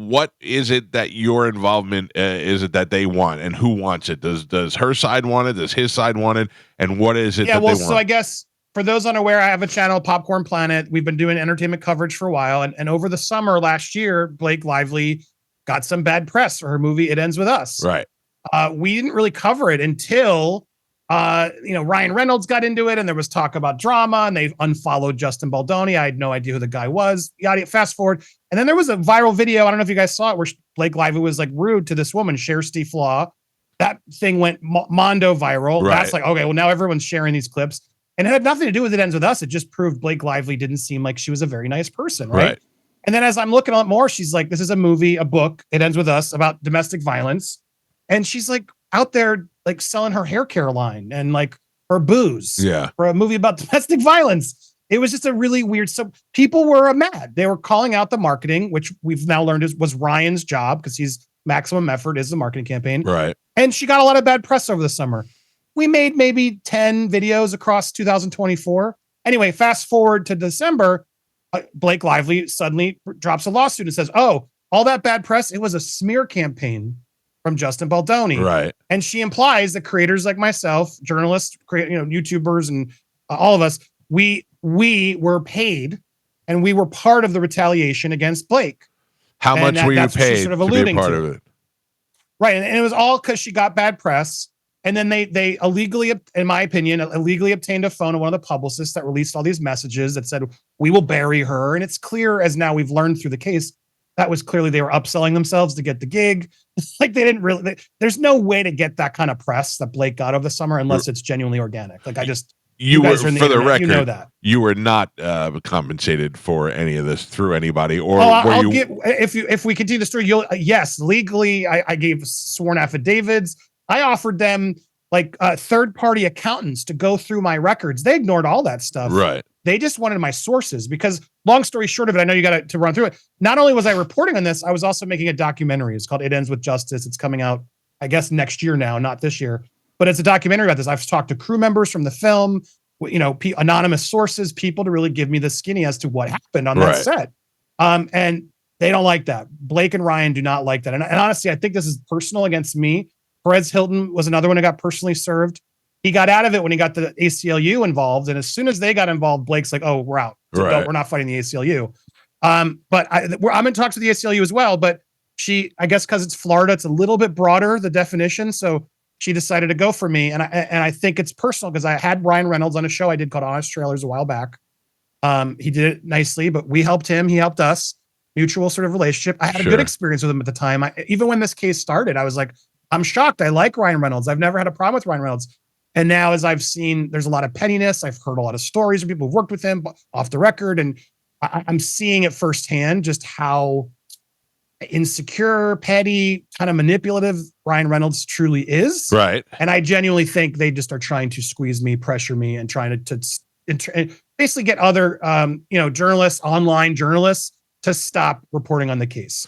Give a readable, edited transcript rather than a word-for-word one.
what is it that your involvement is it that they want, and who wants it? Does her side want it? Does his side want it? And what is it that they want? So I guess for those unaware, I have a channel, Popcorn Planet. We've been doing entertainment coverage for a while. And over the summer last year, Blake Lively got some bad press for her movie, It Ends With Us. Right. We didn't really cover it until, Ryan Reynolds got into it and there was talk about drama and they unfollowed Justin Baldoni. I had no idea who the guy was. Fast forward. And then there was a viral video. I don't know if you guys saw it, where Blake Lively was like rude to this woman, Kirsty Flaw. That thing went mondo viral. Right. That's like, okay, well, now everyone's sharing these clips. And it had nothing to do with It Ends With Us. It just proved Blake Lively didn't seem like she was a very nice person, right? And then as I'm looking at it more, she's like, this is a movie, a book, It Ends With Us, about domestic violence. And she's like out there like selling her hair care line and like her booze for a movie about domestic violence. It was just a really weird. So people were mad. They were calling out the marketing, which we've now learned was Ryan's job because he's Maximum Effort is the marketing campaign. Right. And she got a lot of bad press over the summer. We made maybe 10 videos across 2024. Anyway, fast forward to December, Blake Lively suddenly drops a lawsuit and says, oh, all that bad press, it was a smear campaign from Justin Baldoni. Right. And she implies that creators like myself, journalists, YouTubers, and all of us, we were paid and we were part of the retaliation against Blake. How much were you paid sort of to be a part of it? Right. And it was all because she got bad press. And then they illegally, in my opinion, illegally obtained a phone of one of the publicists that released all these messages that said, we will bury her. And it's clear, as now we've learned through the case, that was clearly they were upselling themselves to get the gig. Like they didn't really, there's no way to get that kind of press that Blake got over the summer unless it's genuinely organic. Like you were, for the record, you know that. You were not compensated for any of this through anybody, or if we continue the story, yes, legally, I gave sworn affidavits. I offered them like third-party accountants to go through my records. They ignored all that stuff. Right. They just wanted my sources because, long story short of it, I know you got to run through it. Not only was I reporting on this, I was also making a documentary. It's called It Ends With Justice. It's coming out, I guess, next year now, not this year. But it's a documentary about this. I've talked to crew members from the film, anonymous sources, people to really give me the skinny as to what happened on that set. And they don't like that. Blake and Ryan do not like that. And honestly, I think this is personal against me. Perez Hilton was another one who got personally served. He got out of it when he got the ACLU involved. And as soon as they got involved, Blake's like, oh, we're out. So we're not fighting the ACLU. But I'm in talks with the ACLU as well. But I guess because it's Florida, it's a little bit broader, the definition. So she decided to go for me. And I think it's personal because I had Ryan Reynolds on a show I did called Honest Trailers a while back. He did it nicely, but we helped him. He helped us. Mutual sort of relationship. I had a good experience with him at the time. Even when this case started, I was like, I'm shocked. I like Ryan Reynolds. I've never had a problem with Ryan Reynolds. And now as I've seen, there's a lot of pettiness. I've heard a lot of stories of people who've worked with him off the record. And I'm seeing it firsthand, just how insecure, petty, kind of manipulative Ryan Reynolds truly is. Right. And I genuinely think they just are trying to squeeze me, pressure me, and trying to basically get other, journalists, online journalists, to stop reporting on the case.